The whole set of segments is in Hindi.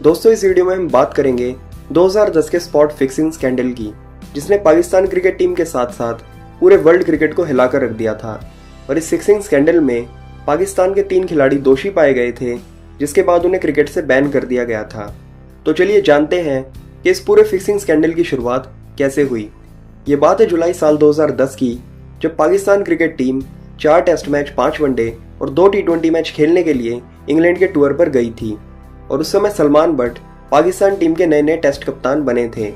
दोस्तों, इस वीडियो में हम बात करेंगे 2010 के स्पॉट फिक्सिंग स्कैंडल की, जिसने पाकिस्तान क्रिकेट टीम के साथ साथ पूरे वर्ल्ड क्रिकेट को हिलाकर रख दिया था। और इस फिक्सिंग स्कैंडल में पाकिस्तान के 3 खिलाड़ी दोषी पाए गए थे, जिसके बाद उन्हें क्रिकेट से बैन कर दिया गया था। तो चलिए जानते हैं कि इस पूरे फिक्सिंग स्कैंडल की शुरुआत कैसे हुई। ये बात है जुलाई साल 2010 की, जब Pakistan cricket team 4 test match, 5 one day और 2 टी20 मैच खेलने के लिए इंग्लैंड के टूर पर गई थी। और उस समय सलमान बट पाकिस्तान टीम के नए नए टेस्ट कप्तान बने थे,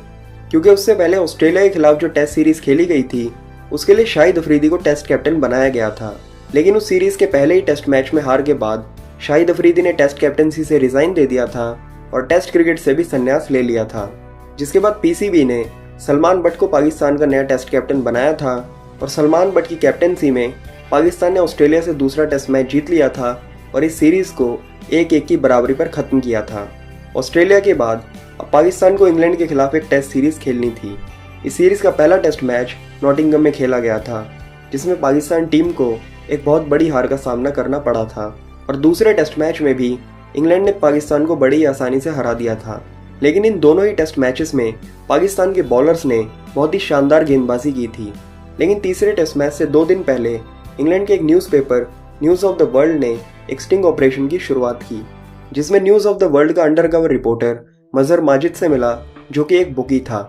क्योंकि उससे पहले ऑस्ट्रेलिया के खिलाफ जो टेस्ट सीरीज खेली गई थी उसके लिए शाहिद अफरीदी को टेस्ट कैप्टन बनाया गया था। लेकिन उस सीरीज के पहले ही टेस्ट मैच में हार के बाद शाहिद अफरीदी ने टेस्ट कैप्टनसी से रिजाइन दे दिया था और टेस्ट क्रिकेट से भी संन्यास ले लिया था। जिसके बाद पीसीबी ने सलमान बट को पाकिस्तान का नया टेस्ट कैप्टन बनाया था और सलमान बट की कैप्टनसी में पाकिस्तान ने ऑस्ट्रेलिया से दूसरा टेस्ट मैच जीत लिया था और इस सीरीज को 1-1 की बराबरी पर खत्म किया था। ऑस्ट्रेलिया के बाद अब पाकिस्तान को इंग्लैंड के खिलाफ एक टेस्ट सीरीज खेलनी थी। इस सीरीज का पहला टेस्ट मैच नॉटिंघम में खेला गया था, जिसमें पाकिस्तान टीम को एक बहुत बड़ी हार का सामना करना पड़ा था। और दूसरे टेस्ट मैच में भी इंग्लैंड ने पाकिस्तान को बड़ी आसानी से हरा दिया था। लेकिन इन दोनों ही टेस्ट मैचेस में पाकिस्तान के बॉलर्स ने बहुत ही शानदार गेंदबाजी की थी। लेकिन तीसरे टेस्ट मैच से 2 दिन पहले इंग्लैंड के एक newspaper news of the world ने एक स्टिंग ऑपरेशन की शुरुआत की, जिसमें न्यूज़ ऑफ द वर्ल्ड का अंडरकवर रिपोर्टर मजहर माजिद से मिला, जो कि एक बुकी था।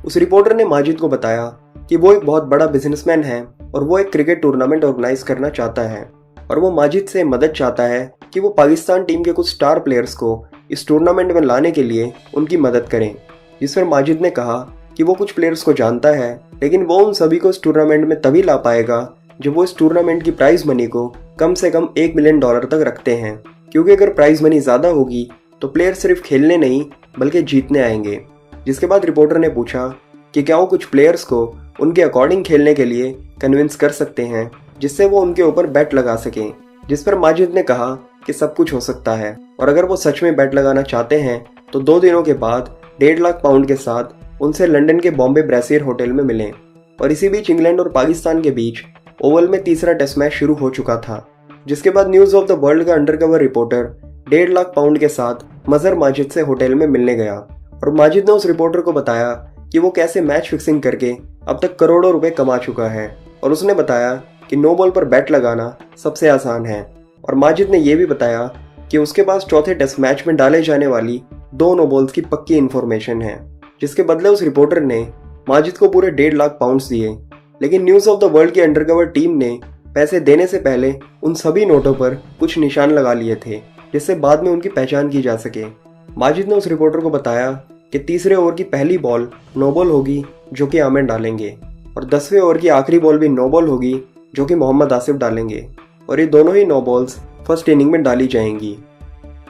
उस रिपोर्टर ने माजिद को बताया कि वो एक बहुत बड़ा बिजनेसमैन है और वो एक क्रिकेट टूर्नामेंट ऑर्गेनाइज करना चाहता है और वो माजिद से मदद चाहता है कि वो पाकिस्तान टीम के कुछ स्टार प्लेयर्स को इस टूर्नामेंट में लाने के लिए उनकी मदद करें। जिस पर माजिद ने कहा कि वो कुछ प्लेयर्स को जानता है, लेकिन वो उन सभी को इस टूर्नामेंट में तभी ला पाएगा जब वो इस टूर्नामेंट की प्राइज मनी को कम से कम $1 मिलियन तक रखते हैं, क्योंकि अगर प्राइज मनी ज़्यादा होगी तो प्लेयर सिर्फ खेलने नहीं बल्कि जीतने आएंगे। जिसके बाद रिपोर्टर ने पूछा कि क्या वो कुछ प्लेयर्स को उनके अकॉर्डिंग खेलने के लिए कन्विंस कर सकते हैं, जिससे वो उनके ऊपर बैट लगा सकें। जिस पर माजिद ने कहा कि सब कुछ हो सकता है और अगर वो सच में बैट लगाना चाहते हैं तो 2 दिनों के बाद 1.5 लाख पाउंड के साथ उनसे लंदन के बॉम्बे ब्रेसियर होटल में मिलें। और इसी बीच इंग्लैंड और पाकिस्तान के बीच ओवल में तीसरा टेस्ट मैच शुरू हो चुका था, जिसके बाद न्यूज़ ऑफ द वर्ल्ड का अंडरकवर रिपोर्टर 1.5 लाख पाउंड के साथ मजहर माजिद से होटल में मिलने गया और माजिद ने उस रिपोर्टर को बताया कि वो कैसे मैच फिक्सिंग करके अब तक करोड़ों रुपए कमा चुका है। और उसने बताया कि नो बॉल पर बैट लगाना सबसे आसान है। और माजिद ने यह भी बताया कि उसके पास चौथे टेस्ट मैच में डाले जाने वाली 2 नो बॉल्स की पक्की इन्फॉर्मेशन है, जिसके बदले उस रिपोर्टर ने माजिद को पूरे 1.5 लाख पाउंड्स दिए। लेकिन न्यूज़ ऑफ द वर्ल्ड की अंडरकवर टीम ने पैसे देने से पहले उन सभी नोटों पर कुछ निशान लगा लिए थे, जिससे बाद में उनकी पहचान की जा सके। माजिद ने उस रिपोर्टर को बताया कि तीसरे ओवर की पहली बॉल नो बॉल होगी, जो कि आमिर डालेंगे, और 10वें ओवर की आखिरी बॉल भी नो बॉल होगी, जो कि मोहम्मद आसिफ डालेंगे। और ये दोनों ही नो बॉल्स फर्स्ट इनिंग में डाली जाएंगी।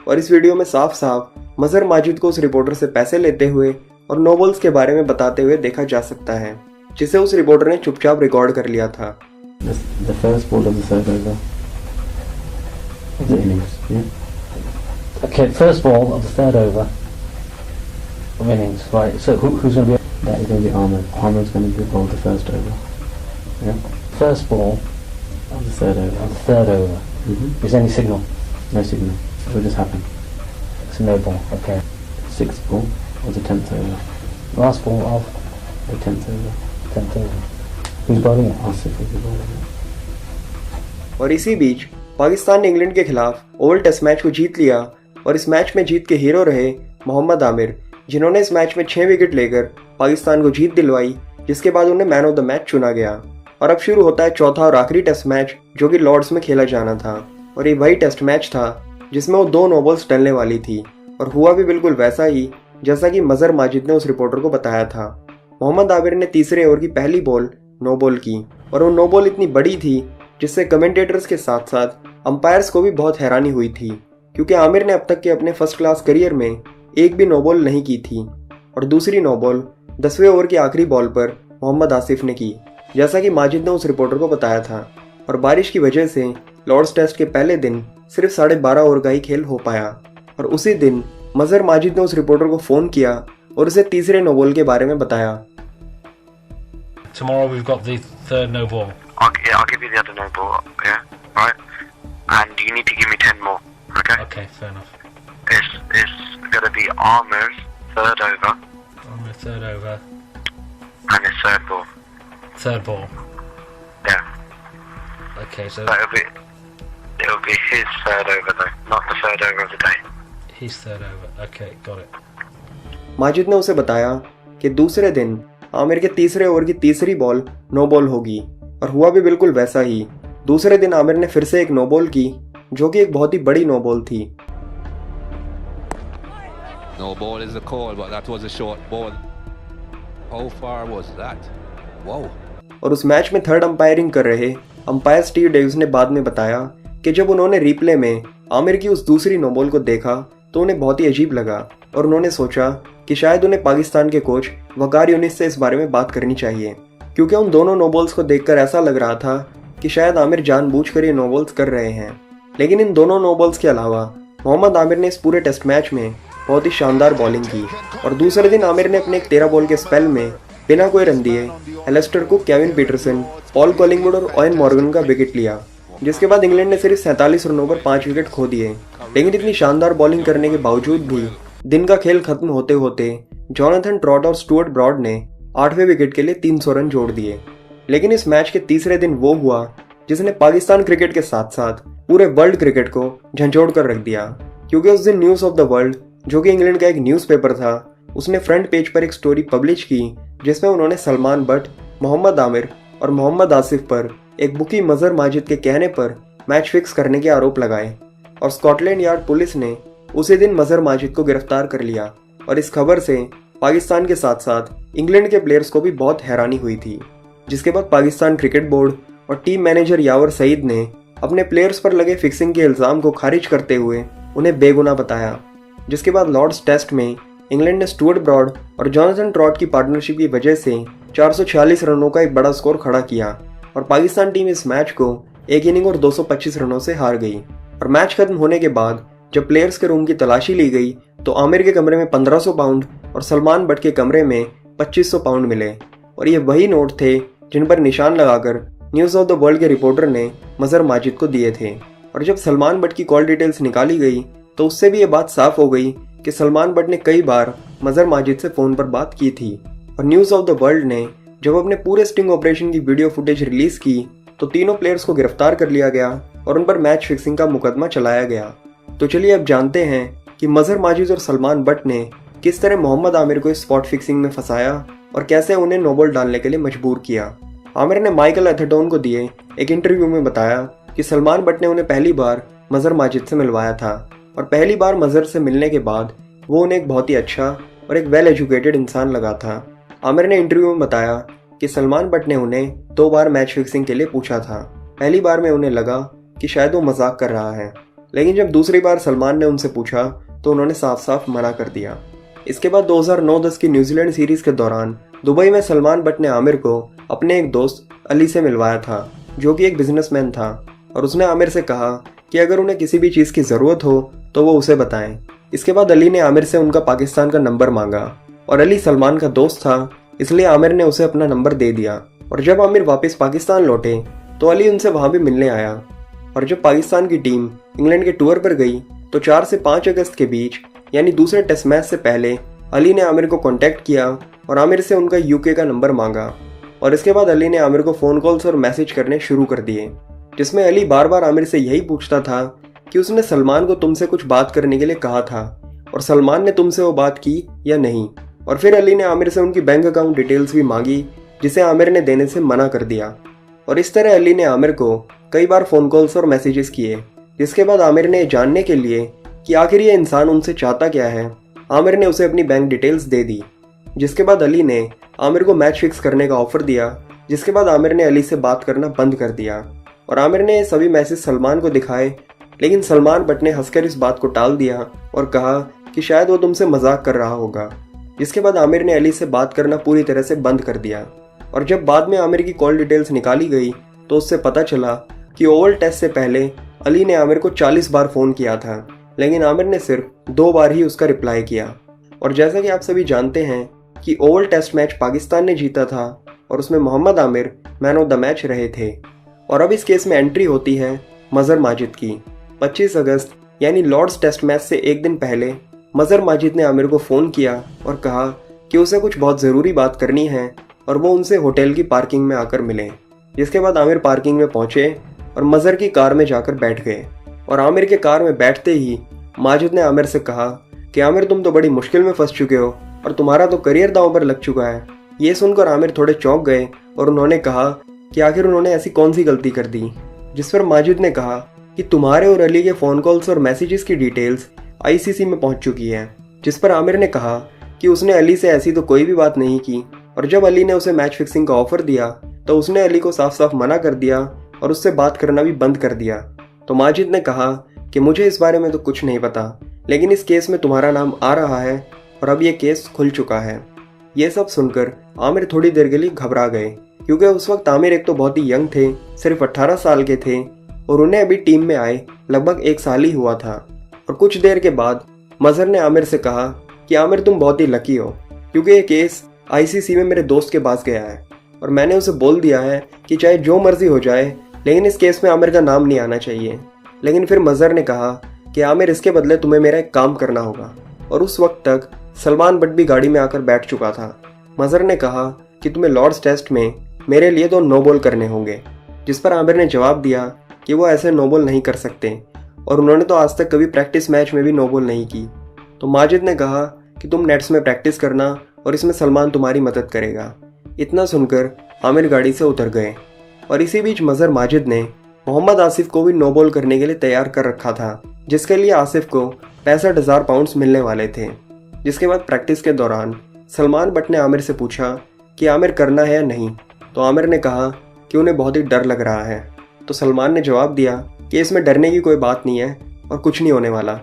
और इस वीडियो में साफ साफ मजहर माजिद को उस रिपोर्टर से पैसे लेते हुए और नो बॉल्स के बारे में बताते हुए देखा जा सकता है, जिसे उस रिपोर्टर ने चुपचाप रिकॉर्ड कर लिया था। The first ball of the third over of the innings, yeah. Okay, first ball of the third over of innings, right? So who's going to be? That is going to be Ahmed. Ahmed's going to bowl the first over. Yeah. First ball Of the third over. of the third over. Mm-hmm. Is there any signal? No signal. It will just happen. It's a no ball. Okay. 6th ball of the 10th over. Last ball of The 10th over. 10th over. Who's bowling it? Asif will be bowling it. और इसी बीच पाकिस्तान ने इंग्लैंड के खिलाफ ओवल टेस्ट मैच को जीत लिया और इस मैच में जीत के हीरो रहे मोहम्मद आमिर, जिन्होंने इस मैच में 6 विकेट लेकर पाकिस्तान को जीत दिलवाई, जिसके बाद उन्हें मैन ऑफ द मैच चुना गया। और अब शुरू होता है चौथा और आखिरी टेस्ट मैच, जो कि लॉर्ड्स में खेला जाना था। और ये वही टेस्ट मैच था जिसमें वो 2 नो बॉल्स डलने वाली थी और हुआ भी बिल्कुल वैसा ही जैसा कि मजहर माजिद ने उस रिपोर्टर को बताया था। मोहम्मद आमिर ने तीसरे ओवर की पहली बॉल नो बॉल की और वो नो बॉल इतनी बड़ी थी जिससे कमेंटेटर्स के साथ साथ अंपायर्स को भी बहुत हैरानी हुई थी, क्योंकि आमिर ने अब तक के अपने फर्स्ट क्लास करियर में एक भी नो बॉल नहीं की थी। और दूसरी नो बॉल 10वें ओवर की आखिरी बॉल पर मोहम्मद आसिफ ने की, जैसा कि माजिद ने उस रिपोर्टर को बताया था। और बारिश की वजह से लॉर्ड्स टेस्ट के पहले दिन सिर्फ 12.5 ओवर का ही खेल हो पाया। और उसी दिन मजहर माजिद ने उस रिपोर्टर को फ़ोन किया और उसे तीसरे नो बॉल के बारे में बताया। Tomorrow we've got the third no ball. I'll give you the other no ball, yeah, right? And you need to give me 10 more, okay? Okay, fair enough. It's gonna be Armour's third over On the third over. and his third ball. Third ball. Yeah. Okay, so But it'll be his third over though, not the third over of the day. he's third over. Okay, got it. Majid ने उसे बताया कि दूसरे दिन आमिर के तीसरे ओवर की तीसरी बॉल नो बॉल होगी, और हुआ भी बिल्कुल वैसा ही। दूसरे दिन आमिर ने फिर से एक नो बॉल की, जो कि एक बहुत ही बड़ी नो बॉल थी। No ball is the call, but that was a short ball. How far was that? Wow. और उस मैच में थर्ड अंपायरिंग कर रहे अंपायर स्टीव डेविस ने बाद में बताया कि जब उन्होंने रिप्ले में आमिर की उस दूसरी नो बॉल को देखा तो उन्हें बहुत ही अजीब लगा, और उन्होंने सोचा कि शायद उन्हें पाकिस्तान के कोच वकार यूनिस से इस बारे में बात करनी चाहिए, क्योंकि उन दोनों नो बॉल्स को देखकर ऐसा लग रहा था कि शायद आमिर जानबूझकर ये नो बॉल्स कर रहे हैं। लेकिन इन दोनों नो बॉल्स के अलावा मोहम्मद आमिर ने इस पूरे टेस्ट मैच में बहुत ही शानदार बॉलिंग की, और दूसरे दिन आमिर ने अपने एक 13 बॉल के स्पेल में बिना कोई रन दिए Alastair Cook, Kevin Pietersen, Paul Collingwood और ओवेन मॉर्गन का विकेट लिया, जिसके बाद इंग्लैंड ने सिर्फ 47 रनों पर 5 विकेट खो दिए। लेकिन इतनी शानदार बॉलिंग करने के बावजूद भी दिन का खेल खत्म होते होते जोनाथन ट्रॉट और स्टुअर्ट ब्रॉड ने 8वें विकेट के लिए 300 रन जोड़ दिए। लेकिन इस मैच के तीसरे दिन वो हुआ जिसने पाकिस्तान क्रिकेट के साथ साथ पूरे वर्ल्ड क्रिकेट को झंझोड़ कर रख दिया, क्योंकि उस दिन न्यूज़ ऑफ द वर्ल्ड, जो कि इंग्लैंड का एक न्यूज़पेपर था, उसने फ्रंट पेज पर एक स्टोरी पब्लिश की जिसमें उन्होंने सलमान बट, मोहम्मद आमिर और मोहम्मद आसिफ पर एक बुकी मजहर माजिद के कहने पर मैच फिक्स करने के आरोप लगाए, और स्कॉटलैंड यार्ड पुलिस ने उसी दिन मजहर माजिद को गिरफ्तार कर लिया। और इस खबर से पाकिस्तान के साथ साथ इंग्लैंड के प्लेयर्स को भी बहुत हैरानी हुई थी, जिसके बाद पाकिस्तान क्रिकेट बोर्ड और टीम मैनेजर यावर सईद ने अपने प्लेयर्स पर लगे फिक्सिंग के इल्ज़ाम को खारिज करते हुए उन्हें बेगुनाह बताया। जिसके बाद लॉर्ड्स टेस्ट में इंग्लैंड ने स्टुअर्ट ब्रॉड और जोनाथन ट्रॉट की पार्टनरशिप की वजह से 446 रनों का एक बड़ा स्कोर खड़ा किया, और पाकिस्तान टीम इस मैच को एक इनिंग और 225 रनों से हार गई। और मैच खत्म होने के बाद जब प्लेयर्स के रूम की तलाशी ली गई तो आमिर के कमरे में 1500 पाउंड और सलमान बट के कमरे में 2500 पाउंड मिले, और ये वही नोट थे जिन पर निशान लगाकर न्यूज़ ऑफ द वर्ल्ड के रिपोर्टर ने मजहर माजिद को दिए थे। और जब सलमान बट की कॉल डिटेल्स निकाली गई तो उससे भी ये बात साफ हो गई कि सलमान बट ने कई बार मजहर माजिद से फ़ोन पर बात की थी। और न्यूज़ ऑफ द वर्ल्ड ने जब अपने पूरे स्टिंग ऑपरेशन की वीडियो फुटेज रिलीज की तो तीनों प्लेयर्स को गिरफ्तार कर लिया गया और उन पर मैच फिक्सिंग का मुकदमा चलाया गया। तो चलिए अब जानते हैं कि मजहर माजिद और सलमान बट ने किस तरह मोहम्मद आमिर को इस स्पॉट फिक्सिंग में फंसाया और कैसे उन्हें नो बॉल डालने के लिए मजबूर किया। आमिर ने माइकल एथरटोन को दिए एक इंटरव्यू में बताया कि सलमान बट ने उन्हें पहली बार मजहर माजिद से मिलवाया था, और पहली बार मजहर से मिलने के बाद वो उन्हें एक बहुत ही अच्छा और एक वेल एजुकेटेड इंसान लगा था। आमिर ने इंटरव्यू में बताया कि सलमान बट ने उन्हें 2 बार मैच फिक्सिंग के लिए पूछा था। पहली बार में उन्हें लगा कि शायद वो मजाक कर रहा है, लेकिन जब दूसरी बार सलमान ने उनसे पूछा तो उन्होंने साफ साफ मना कर दिया। इसके बाद 2009-10 की न्यूजीलैंड सीरीज के दौरान दुबई में सलमान बट ने आमिर को अपने एक दोस्त अली से मिलवाया था, जो कि एक बिजनेसमैन था, और उसने आमिर से कहा कि अगर उन्हें किसी भी चीज़ की ज़रूरत हो तो वो उसे बताएं। इसके बाद अली ने आमिर से उनका पाकिस्तान का नंबर मांगा, और अली सलमान का दोस्त था, इसलिए आमिर ने उसे अपना नंबर दे दिया। और जब आमिर वापस पाकिस्तान लौटे तो अली उनसे वहाँ भी मिलने आया। और जब पाकिस्तान की टीम इंग्लैंड के टूर पर गई तो 4 से 5 अगस्त के बीच, यानी दूसरे टेस्ट मैच से पहले, अली ने आमिर को कांटेक्ट किया और आमिर से उनका यूके का नंबर मांगा। और इसके बाद अली ने आमिर को फ़ोन कॉल्स और मैसेज करने शुरू कर दिए, जिसमें अली बार बार आमिर से यही पूछता था कि उसने सलमान को तुमसे कुछ बात करने के लिए कहा था और सलमान ने तुमसे वो बात की या नहीं। और फिर अली ने आमिर से उनकी बैंक अकाउंट डिटेल्स भी मांगी, जिसे आमिर ने देने से मना कर दिया। और इस तरह अली ने आमिर को कई बार फ़ोन कॉल्स और मैसेजेस किए, जिसके बाद आमिर ने जानने के लिए कि आखिर ये इंसान उनसे चाहता क्या है, आमिर ने उसे अपनी बैंक डिटेल्स दे दी। जिसके बाद अली ने आमिर को मैच फिक्स करने का ऑफर दिया, जिसके बाद आमिर ने अली से बात करना बंद कर दिया और आमिर ने सभी मैसेज सलमान को दिखाए, लेकिन सलमान बट ने हंसकर इस बात को टाल दिया और कहा कि शायद वो तुमसे मजाक कर रहा होगा। जिसके बाद आमिर ने अली से बात करना पूरी तरह से बंद कर दिया। और जब बाद में आमिर की कॉल डिटेल्स निकाली गई तो उससे पता चला कि ओवल टेस्ट से पहले अली ने आमिर को 40 बार फ़ोन किया था, लेकिन आमिर ने सिर्फ 2 बार ही उसका रिप्लाई किया। और जैसा कि आप सभी जानते हैं कि ओवल टेस्ट मैच पाकिस्तान ने जीता था और उसमें Mohammad Amir man of the match रहे थे। और अब इस केस में एंट्री होती है मजहर माजिद की। 25 अगस्त यानी लॉर्ड्स टेस्ट मैच से एक दिन पहले मज़हर माजिद ने आमिर को फ़ोन किया और कहा कि उसे कुछ बहुत ज़रूरी बात करनी है और वो उनसे होटल की पार्किंग में आकर मिले। जिसके बाद आमिर पार्किंग में पहुंचे और मज़हर की कार में जाकर बैठ गए। और आमिर के कार में बैठते ही माजिद ने आमिर से कहा कि आमिर तुम तो बड़ी मुश्किल में फंस चुके हो और तुम्हारा तो करियर दांव पर लग चुका है। ये सुनकर आमिर थोड़े चौंक गए और उन्होंने कहा कि आखिर उन्होंने ऐसी कौन सी गलती कर दी। जिस पर माजिद ने कहा कि तुम्हारे और अली के फ़ोन कॉल्स और मैसेजेस की डिटेल्स आईसीसी में पहुंच चुकी है। जिस पर आमिर ने कहा कि उसने अली से ऐसी तो कोई भी बात नहीं की और जब अली ने उसे मैच फिक्सिंग का ऑफर दिया तो उसने अली को साफ साफ मना कर दिया और उससे बात करना भी बंद कर दिया। तो माजिद ने कहा कि मुझे इस बारे में तो कुछ नहीं पता, लेकिन इस केस में तुम्हारा नाम आ रहा है और अब ये केस खुल चुका है। ये सब सुनकर आमिर थोड़ी देर के लिए घबरा गए, क्योंकि उस वक्त आमिर एक तो बहुत ही यंग थे, सिर्फ 18 साल के थे और उन्हें अभी टीम में आए लगभग 1 साल ही हुआ था। और कुछ देर के बाद मज़हर ने आमिर से कहा कि आमिर तुम बहुत ही लकी हो, क्योंकि ये केस आईसीसी में मेरे दोस्त के पास गया है और मैंने उसे बोल दिया है कि चाहे जो मर्जी हो जाए लेकिन इस केस में आमिर का नाम नहीं आना चाहिए। लेकिन फिर मज़हर ने कहा कि आमिर इसके बदले तुम्हें मेरा एक काम करना होगा। और उस वक्त तक सलमान बट भी गाड़ी में आकर बैठ चुका था। मज़हर ने कहा कि तुम्हें लॉर्ड्स टेस्ट में मेरे लिए 2 नो बॉल करने होंगे। जिस पर आमिर ने जवाब दिया कि वो ऐसे नो बॉल नहीं कर सकते और उन्होंने तो आज तक कभी प्रैक्टिस मैच में भी नो बॉल नहीं की। तो माजिद ने कहा कि तुम नेट्स में प्रैक्टिस करना और इसमें सलमान तुम्हारी मदद करेगा। इतना सुनकर आमिर गाड़ी से उतर गए। और इसी बीच मज़हर माजिद ने मोहम्मद आसिफ को भी नो बॉल करने के लिए तैयार कर रखा था, जिसके लिए आसिफ को 65,000 पाउंड्स मिलने वाले थे। जिसके बाद प्रैक्टिस के दौरान सलमान बट ने आमिर से पूछा कि आमिर करना है या नहीं। तो आमिर ने कहा कि उन्हें बहुत ही डर लग रहा है। तो सलमान ने जवाब दिया कि इसमें डरने की कोई बात नहीं है और कुछ नहीं होने वाला।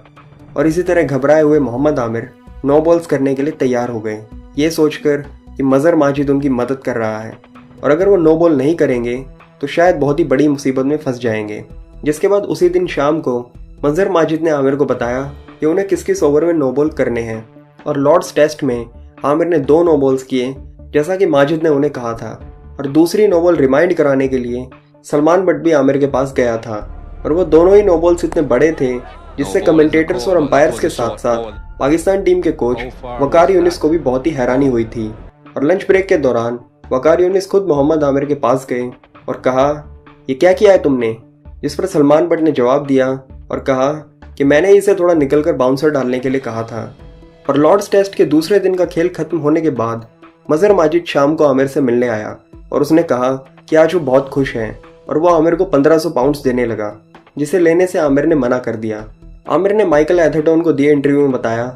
और इसी तरह घबराए हुए मोहम्मद आमिर नो बॉल्स करने के लिए तैयार हो गए, ये सोचकर कि मज़हर माजिद उनकी मदद कर रहा है और अगर वो नो बॉल नहीं करेंगे तो शायद बहुत ही बड़ी मुसीबत में फंस जाएंगे। जिसके बाद उसी दिन शाम को मज़हर माजिद ने आमिर को बताया कि उन्हें किस किस ओवर में नो बॉल करने हैं। और लॉर्ड्स टेस्ट में आमिर ने 2 नो बॉल्स किए जैसा कि माजिद ने उन्हें कहा था। और दूसरी नो बॉल रिमाइंड कराने के लिए सलमान बट भी आमिर के पास गया था और वो दोनों ही नो बॉल्स इतने बड़े थे जिससे कमेंटेटर्स और अंपायर्स के साथ साथ पाकिस्तान टीम के कोच वकार यूनिस को भी बहुत ही हैरानी हुई थी। और लंच ब्रेक के दौरान वकार यूनिस खुद मोहम्मद आमिर के पास गए और कहा ये क्या किया है तुमने। जिस पर सलमान बट ने जवाब दिया और कहा कि मैंने इसे थोड़ा निकलकर बाउंसर डालने के लिए कहा था। और लॉर्ड्स टेस्ट के दूसरे दिन का खेल खत्म होने के बाद मज़हर माजिद शाम को आमिर से मिलने आया और उसने कहा कि आज वो बहुत खुश हैं और वो आमिर को 1500 पाउंड्स देने लगा, जिसे लेने से आमिर ने मना कर दिया। आमिर ने माइकल एथरटन को दिए इंटरव्यू में बताया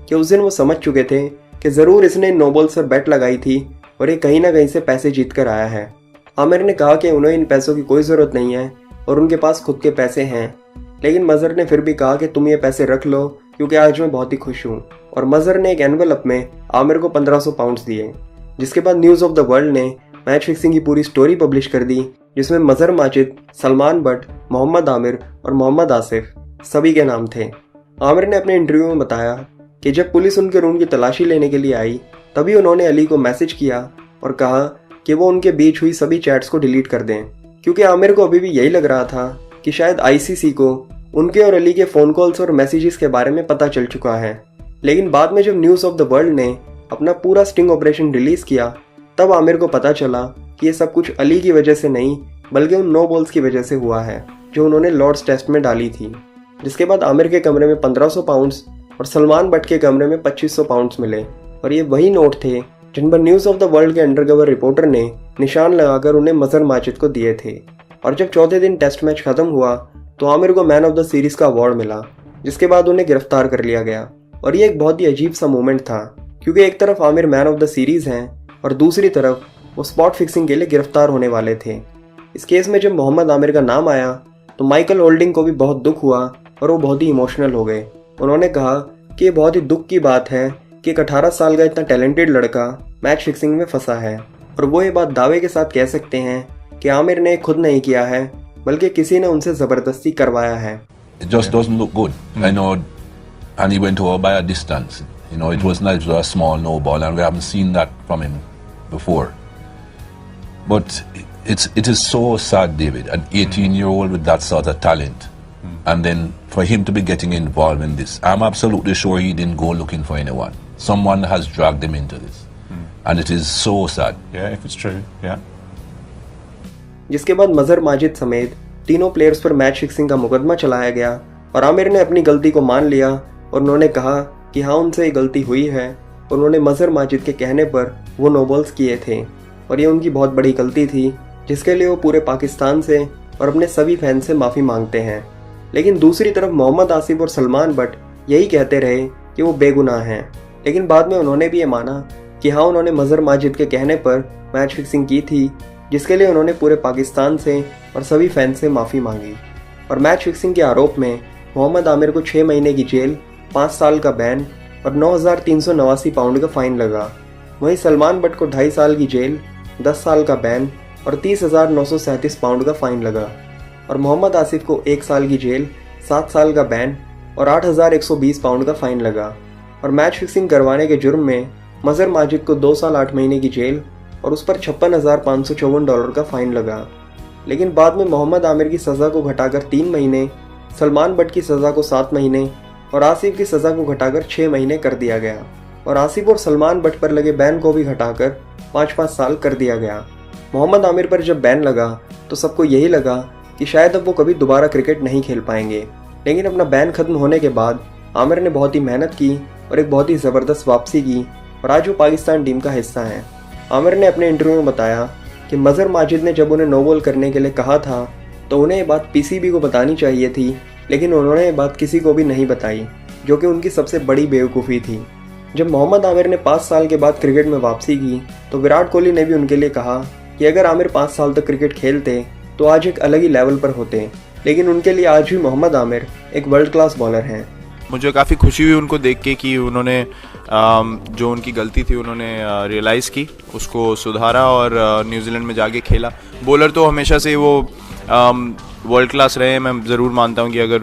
कि उस दिन वो समझ चुके थे कि ज़रूर इसने नो बॉल्स पर बैट लगाई थी और ये कहीं ना कहीं से पैसे जीत कर आया है। आमिर ने कहा कि उन्हें इन पैसों की कोई ज़रूरत नहीं है और उनके पास खुद के पैसे हैं, लेकिन मज़हर ने फिर भी कहा कि तुम ये पैसे रख लो क्योंकि आज मैं बहुत ही खुश हूँ। और मज़हर ने एक एनवेलप में आमिर को 1500 पाउंड्स दिए। जिसके बाद न्यूज़ ऑफ द वर्ल्ड ने मैच फिक्सिंग की पूरी स्टोरी पब्लिश कर दी, जिसमें मज़हर माजिद, सलमान बट, मोहम्मद आमिर और मोहम्मद आसिफ सभी के नाम थे। आमिर ने अपने इंटरव्यू में बताया कि जब पुलिस उनके रूम की तलाशी लेने के लिए आई तभी उन्होंने अली को मैसेज किया और कहा कि वो उनके बीच हुई सभी चैट्स को डिलीट कर दें, क्योंकि आमिर को अभी भी यही लग रहा था कि शायद आईसीसी को उनके और अली के फ़ोन कॉल्स और मैसेजेस के बारे में पता चल चुका है। लेकिन बाद में जब न्यूज़ ऑफ द वर्ल्ड ने अपना पूरा स्टिंग ऑपरेशन रिलीज़ किया तब आमिर को पता चला कि ये सब कुछ अली की वजह से नहीं बल्कि उन नो बॉल्स की वजह से हुआ है जो उन्होंने लॉर्ड्स टेस्ट में डाली थी। जिसके बाद आमिर के कमरे में 1500 पाउंड्स और सलमान बट के कमरे में 2500 पाउंड्स मिले और ये वही नोट थे जिन पर न्यूज़ ऑफ द वर्ल्ड के अंडरकवर रिपोर्टर ने निशान लगाकर उन्हें मज़हर माजिद को दिए थे। और जब चौथे दिन टेस्ट मैच खत्म हुआ तो आमिर को मैन ऑफ द सीरीज़ का अवार्ड मिला, जिसके बाद उन्हें गिरफ्तार कर लिया गया। और ये एक बहुत ही अजीब सा मोमेंट था, क्योंकि एक तरफ Aamir man of the series हैं और दूसरी तरफ वो स्पॉट फिक्सिंग के लिए गिरफ्तार होने वाले थे। इस केस में जब मोहम्मद आमिर का नाम आया तो माइकल होल्डिंग को भी बहुत दुख हुआ और वो बहुत ही इमोशनल हो गए। उन्होंने कहा कि ये बहुत ही दुख की बात है कि एक 18 साल का इतना टैलेंटेड लड़का मैच फिक्सिंग में फंसा है और वो ये बात दावे के साथ कह सकते हैं कि आमिर ने खुद नहीं किया है बल्कि किसी ने उनसे ज़बरदस्ती करवाया है। It just doesn't look good. I know, and he went over by a distance. You know, it was not a small no ball, and we haven't seen that from him before. But it is so sad, David, an 18-year-old with that sort of talent, And then for him to be getting involved in this, I'm absolutely sure he didn't go looking for anyone. Someone has dragged him into this. And it is so sad. Yeah, if it's true, yeah. जिसके बाद मजहर माजिद समेत तीनों प्लेयर्स पर मैच फिक्सिंग का मुकदमा चलाया गया और आमिर ने अपनी गलती को मान लिया और उन्होंने कहा कि हाँ उनसे ये गलती हुई है और उन्होंने मजहर माजिद के कहने पर वो नो बॉल्स किए थे और ये उनकी बहुत बड़ी गलती थी जिसके लिए वो पूरे पाकिस्तान से और अपने सभी फैन से माफ़ी मांगते हैं। लेकिन दूसरी तरफ मोहम्मद आसिफ और सलमान बट यही कहते रहे कि वो बेगुनाह हैं, लेकिन बाद में उन्होंने भी ये माना कि हाँ उन्होंने मजहर माजिद के कहने पर मैच फिक्सिंग की थी, जिसके लिए उन्होंने पूरे पाकिस्तान से और सभी फैन से माफ़ी मांगी। और मैच फिक्सिंग के आरोप में मोहम्मद आमिर को 6 महीने की जेल, 5 साल का बैन और 9,389 पाउंड का फ़ाइन लगा। वहीं सलमान बट को 2.5 साल की जेल, 10 साल का बैन और 30,937 पाउंड का फ़ाइन लगा और मोहम्मद आसिफ को 1 साल की जेल, 7 साल का बैन और 8,120 पाउंड का फ़ाइन लगा। और मैच फिक्सिंग करवाने के जुर्म में मजहर माजिद को 2 साल 8 महीने की जेल और उस पर $56,554 का फ़ाइन लगा। लेकिन बाद में मोहम्मद आमिर की सज़ा को घटाकर 3 महीने, सलमान बट की सज़ा को 7 महीने और आसिफ की सज़ा को घटाकर 6 महीने कर दिया गया और आसिफ और सलमान बट पर लगे बैन को भी घटाकर 5-5 साल कर दिया गया। मोहम्मद आमिर पर जब बैन लगा तो सबको यही लगा कि शायद अब वो कभी दोबारा क्रिकेट नहीं खेल पाएंगे, लेकिन अपना बैन खत्म होने के बाद आमिर ने बहुत ही मेहनत की और एक बहुत ही ज़बरदस्त वापसी की और आज वो पाकिस्तान टीम का हिस्सा हैं। आमिर ने अपने इंटरव्यू में बताया कि मजहर माजिद ने जब उन्हें नो बॉल करने के लिए कहा था तो उन्हें ये बात पीसीबी को बतानी चाहिए थी, लेकिन उन्होंने ये बात किसी को भी नहीं बताई, जो कि उनकी सबसे बड़ी बेवकूफ़ी थी। जब मोहम्मद आमिर ने 5 साल के बाद क्रिकेट में वापसी की तो विराट कोहली ने भी उनके लिए कहा कि अगर आमिर 5 साल तक क्रिकेट खेलते तो आज एक अलग ही लेवल पर होते, लेकिन उनके लिए आज भी मोहम्मद आमिर एक वर्ल्ड क्लास बॉलर हैं। मुझे काफ़ी खुशी हुई उनको देख के कि उन्होंने जो उनकी गलती थी उन्होंने रियलाइज़ की, उसको सुधारा और न्यूजीलैंड में जाके खेला। बॉलर तो हमेशा से वो वर्ल्ड क्लास रहे हैं। मैं ज़रूर मानता हूँ कि अगर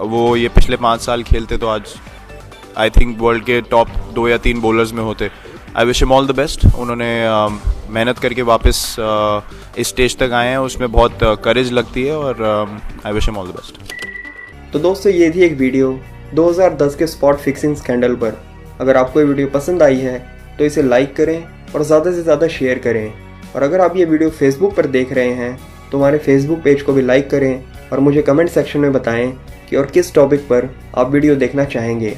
वो ये पिछले 5 साल खेलते तो आज आई थिंक वर्ल्ड के टॉप 2 या 3 बॉलर्स में होते। I wish him all the best. उन्होंने मेहनत करके वापस इस स्टेज तक आए हैं, उसमें बहुत करेज लगती है और I wish him all the best. तो दोस्तों ये थी एक वीडियो 2010 के स्पॉट फिक्सिंग स्कैंडल पर। अगर आपको ये वीडियो पसंद आई है तो इसे लाइक करें और ज़्यादा से ज़्यादा शेयर करें। और अगर आप ये वीडियो फेसबुक पर देख रहे हैं तो हमारे फेसबुक पेज को भी लाइक करें और मुझे कमेंट सेक्शन में बताएं कि और किस टॉपिक पर आप वीडियो देखना चाहेंगे।